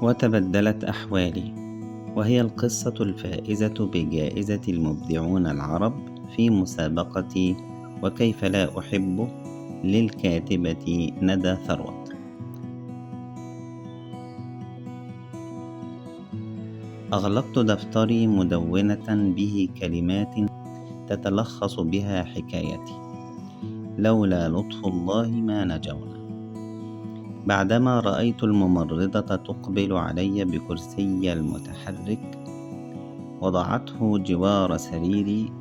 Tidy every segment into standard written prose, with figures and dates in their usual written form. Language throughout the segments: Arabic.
وتبدلت أحوالي، وهي القصة الفائزة بجائزة المبدعون العرب في مسابقة وكيف لا أحب للكاتبة ندى ثروت. أغلقت دفتري مدونة به كلمات تتلخص بها حكايتي: لولا لطف الله ما نجونا. بعدما رأيت الممرضة تقبل علي بكرسي المتحرك وضعته جوار سريري،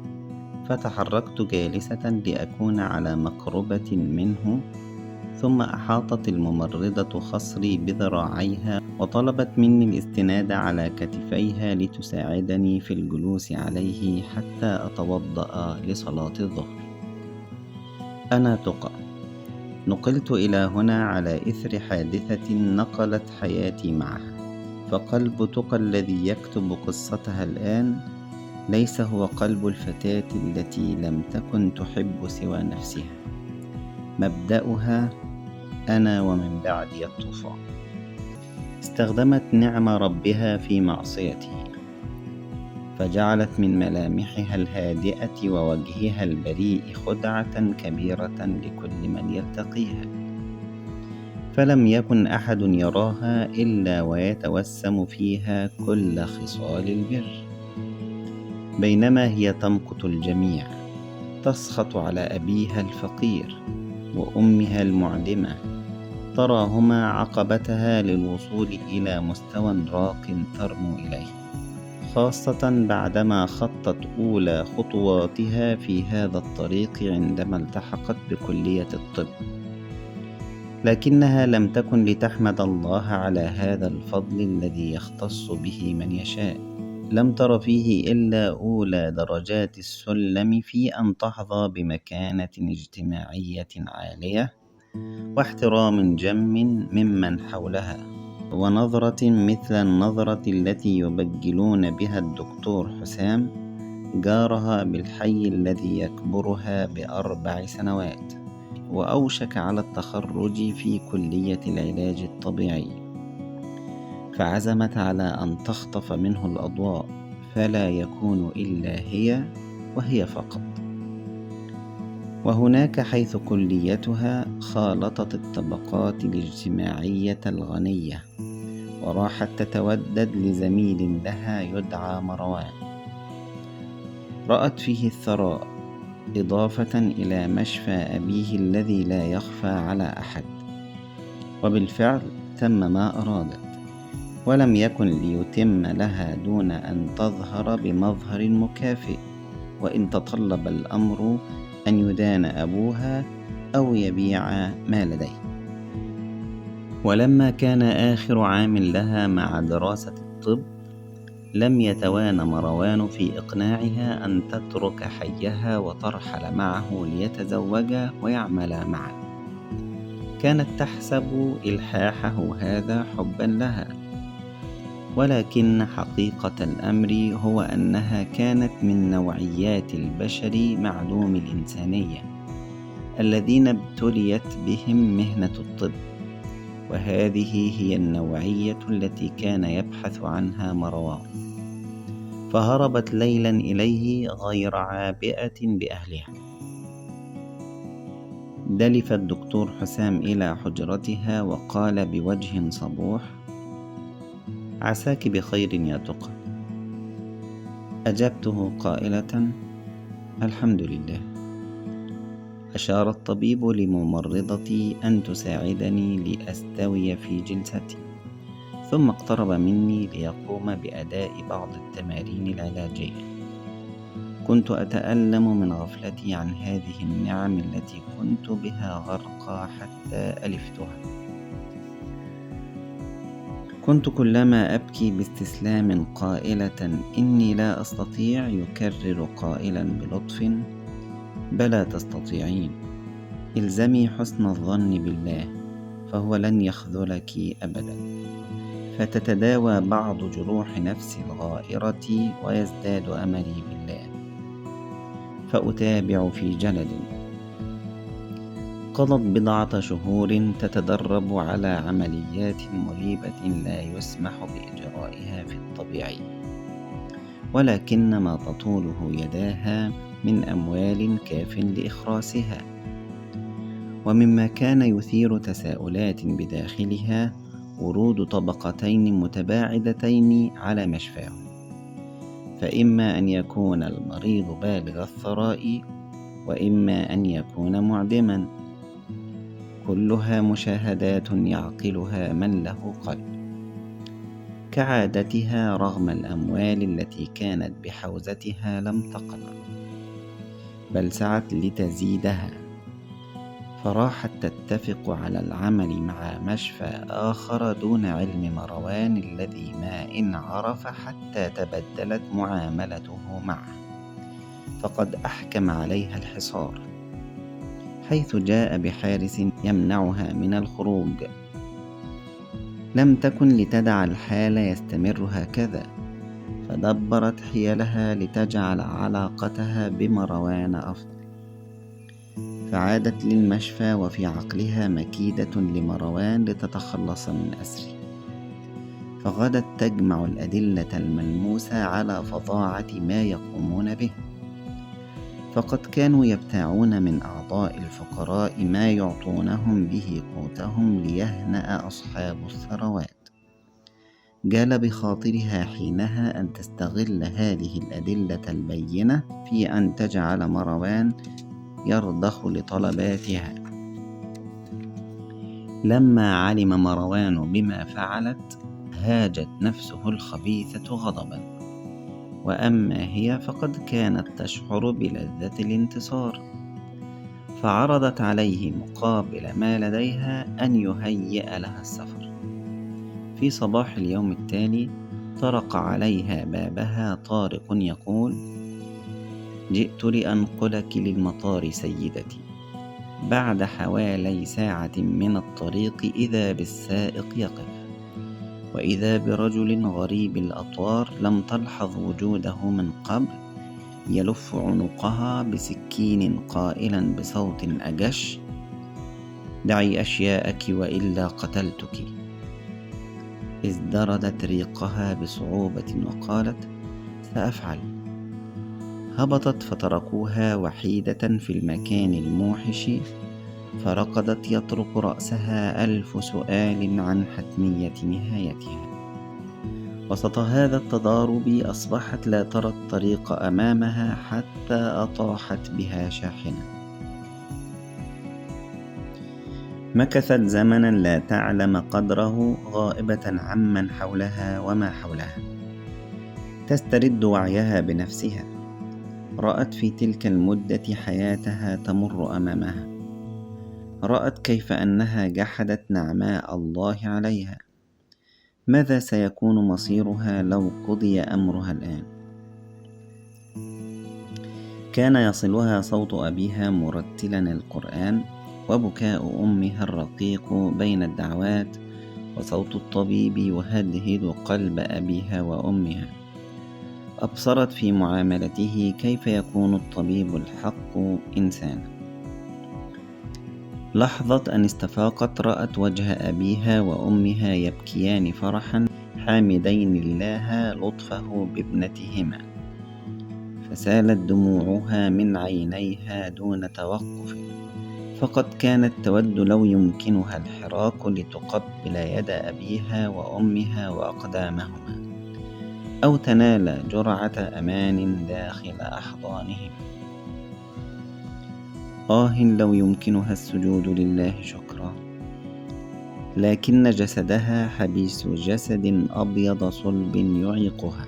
فتحركت جالسة لأكون على مقربة منه، ثم أحاطت الممرضة خصري بذراعيها وطلبت مني الاستناد على كتفيها لتساعدني في الجلوس عليه حتى أتوضأ لصلاة الظهر. أنا تقى، نقلت إلى هنا على إثر حادثة نقلت حياتي معها، فقلب تقى الذي يكتب قصتها الآن ليس هو قلب الفتاة التي لم تكن تحب سوى نفسها. مبدأها أنا ومن بعدي الطوفان. استخدمت نعم ربها في معصيته، فجعلت من ملامحها الهادئة ووجهها البريء خدعة كبيرة لكل من يلتقيها، فلم يكن أحد يراها إلا ويتوسم فيها كل خصال البر، بينما هي تمقت الجميع، تسخط على أبيها الفقير وأمها المعدمة، تراهما عقبتها للوصول إلى مستوى راق ترنو إليه، خاصة بعدما خطت أولى خطواتها في هذا الطريق عندما التحقت بكلية الطب. لكنها لم تكن لتحمد الله على هذا الفضل الذي يختص به من يشاء، لم تر فيه إلا أولى درجات السلم في أن تحظى بمكانة اجتماعية عالية واحترام جم ممن حولها، ونظرة مثل النظرة التي يبجلون بها الدكتور حسام جارها بالحي الذي يكبرها ب4 سنوات وأوشك على التخرج في كلية العلاج الطبيعي، فعزمت على أن تخطف منه الأضواء فلا يكون إلا هي وهي فقط. وهناك حيث كليتها خالطت الطبقات الاجتماعية الغنية، وراحت تتودد لزميل لها يدعى مروان، رأت فيه الثراء إضافة إلى مشفى أبيه الذي لا يخفى على أحد، وبالفعل تم ما أرادت، ولم يكن ليتم لها دون أن تظهر بمظهر مكافئ، وإن تطلب الأمر أن يدان أبوها أو يبيع ما لديه. ولما كان آخر عام لها مع دراسة الطب، لم يتوان مروان في إقناعها أن تترك حيها وترحل معه ليتزوجا ويعملا معا. كانت تحسب إلحاحه هذا حبا لها، ولكن حقيقة الأمر هو أنها كانت من نوعيات البشر معدوم الإنسانية الذين ابتليت بهم مهنة الطب، وهذه هي النوعية التي كان يبحث عنها مروان، فهربت ليلا إليه غير عابئة بأهلها. دلف الدكتور حسام إلى حجرتها وقال بوجه صبوح: عساك بخير يا تقى. أجبته قائلة: الحمد لله. أشار الطبيب لممرضتي أن تساعدني لأستوي في جلستي، ثم اقترب مني ليقوم بأداء بعض التمارين العلاجية. كنت أتألم من غفلتي عن هذه النعم التي كنت بها غرقى حتى ألفتها. كنت كلما أبكي باستسلام قائلة إني لا أستطيع، يكرر قائلا بلطف: بلى تستطيعين، الزمي حسن الظن بالله فهو لن يخذلك أبدا. فتتداوى بعض جروح نفسي الغائرة ويزداد أملي بالله، فأتابع في جلد: قضت بضعة شهور تتدرب على عمليات مريبة لا يسمح بإجرائها في الطبيعي، ولكن ما تطوله يداها من أموال كاف لإخراسها. ومما كان يثير تساؤلات بداخلها ورود طبقتين متباعدتين على مشفاهم، فإما أن يكون المريض بالغ الثراء، وإما أن يكون معدما. كلها مشاهدات يعقلها من له قلب. كعادتها رغم الأموال التي كانت بحوزتها لم تقنع، بل سعت لتزيدها، فراحت تتفق على العمل مع مشفى آخر دون علم مروان الذي ما إن عرف حتى تبدلت معاملته معه، فقد أحكم عليها الحصار، حيث جاء بحارس يمنعها من الخروج. لم تكن لتدع الحال يستمر هكذا، فدبرت حيلها لتجعل علاقتها بمروان أفضل، فعادت للمشفى وفي عقلها مكيدة لمروان لتتخلص من أسره، فغدت تجمع الأدلة الملموسة على فظاعة ما يقومون به، فقد كانوا يبتاعون من أعضاء الفقراء ما يعطونهم به قوتهم ليهنأ أصحاب الثروات. جال بخاطرها حينها أن تستغل هذه الأدلة البينة في أن تجعل مروان يرضخ لطلباتها. لما علم مروان بما فعلت هاجت نفسه الخبيثة غضبا، وأما هي فقد كانت تشعر بلذة الانتصار، فعرضت عليه مقابل ما لديها أن يهيئ لها السفر. في صباح اليوم التالي طرق عليها بابها طارق يقول: جئت لأنقلك للمطار سيدتي. بعد حوالي ساعة من الطريق إذا بالسائق يقف، وإذا برجل غريب الأطوار لم تلحظ وجوده من قبل يلف عنقها بسكين قائلا بصوت أجش: دعي أشياءك وإلا قتلتك. ازدردت ريقها بصعوبة وقالت: سأفعل. هبطت فتركوها وحيدة في المكان الموحش، فرقدت يطرق رأسها 1000 سؤال عن حتمية نهايتها. وسط هذا التضارب أصبحت لا ترى الطريق أمامها حتى أطاحت بها شاحنة. مكثت زمنا لا تعلم قدره، غائبة عمن حولها وما حولها، تسترد وعيها بنفسها. رأت في تلك المدة حياتها تمر أمامها، رأت كيف أنها جحدت نعماء الله عليها. ماذا سيكون مصيرها لو قضي أمرها الآن؟ كان يصلها صوت أبيها مرتلا القرآن، وبكاء أمها الرقيق بين الدعوات، وصوت الطبيب يهدهد قلب أبيها وأمها. أبصرت في معاملته كيف يكون الطبيب الحق إنسانا. لحظة أن استفاقت رأت وجه أبيها وأمها يبكيان فرحا، حامدين الله لطفه بابنتهما، فسالت دموعها من عينيها دون توقف، فقد كانت تود لو يمكنها الحراك لتقبل يد أبيها وأمها وأقدامهما، أو تنال جرعة أمان داخل أحضانهم. لو يمكنها السجود لله شكرا، لكن جسدها حبيس جسد أبيض صلب يعيقها.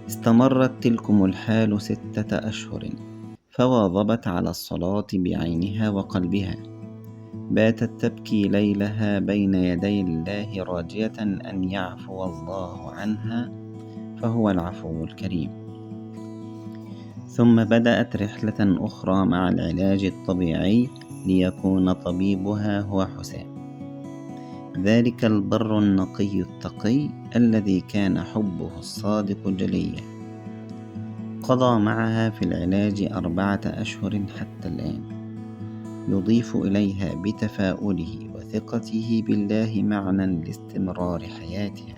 استمرت تلكم الحال 6 أشهر، فواظبت على الصلاة بعينها وقلبها. باتت تبكي ليلها بين يدي الله راجية أن يعفو الله عنها، فهو العفو الكريم. ثم بدأت رحلة أخرى مع العلاج الطبيعي ليكون طبيبها هو حسام، ذلك البر النقي التقي الذي كان حبه الصادق جليا. قضى معها في العلاج 4 أشهر حتى الآن، يضيف إليها بتفاؤله وثقته بالله معنى لاستمرار حياتها،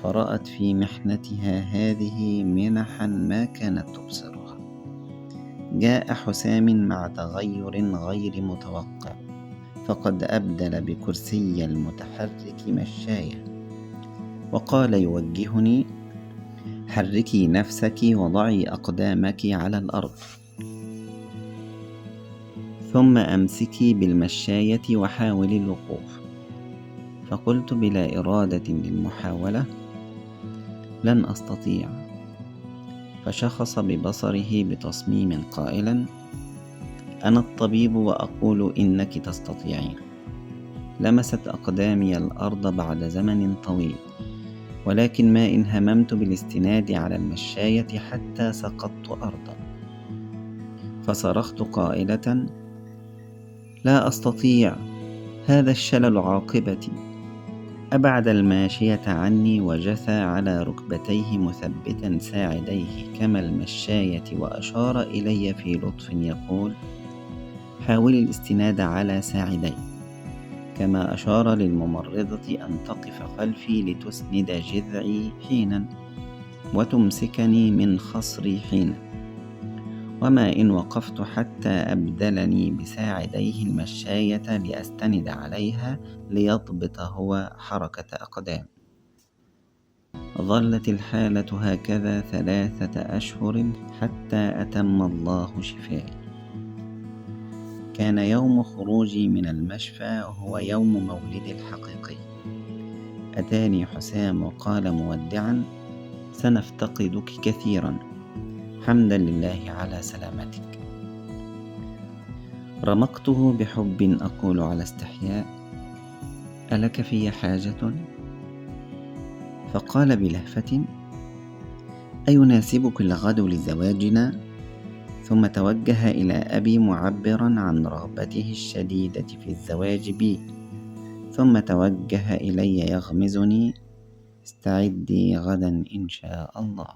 فرأت في محنتها هذه منحا ما كانت تبصرها. جاء حسام مع تغير غير متوقع، فقد أبدل بكرسي المتحرك مشاية، وقال يوجهني: حركي نفسك وضعي أقدامك على الأرض، ثم أمسكي بالمشاية وحاولي الوقوف. فقلت بلا إرادة للمحاولة: لن أستطيع. فشخص ببصره بتصميم قائلا: أنا الطبيب وأقول إنك تستطيعين. لمست أقدامي الأرض بعد زمن طويل، ولكن ما إن هممت بالاستناد على المشاية حتى سقطت أرضا، فصرخت قائلة: لا أستطيع، هذا الشلل عاقبتي. أبعد الماشية عني وجثى على ركبتيه مثبتا ساعديه كما المشاية، وأشار إلي في لطف يقول: حاولي الاستناد على ساعدي، كما أشار للممرضة أن تقف خلفي لتسند جذعي حينا وتمسكني من خصري حينا، وما إن وقفت حتى أبدلني بساعديه المشاية لأستند عليها ليضبط هو حركة أقدام. ظلت الحالة هكذا 3 أشهر حتى أتم الله شفائي. كان يوم خروجي من المشفى هو يوم مولدي الحقيقي. أتاني حسام وقال مودعا: سنفتقدك كثيرا، حمدا لله على سلامتك. رمقته بحب أقول على استحياء: ألك في حاجة؟ فقال بلهفة: أيناسبك الغد لزواجنا؟ ثم توجه إلى أبي معبرا عن رغبته الشديدة في الزواج بي، ثم توجه إلي يغمزني: استعدي غدا إن شاء الله.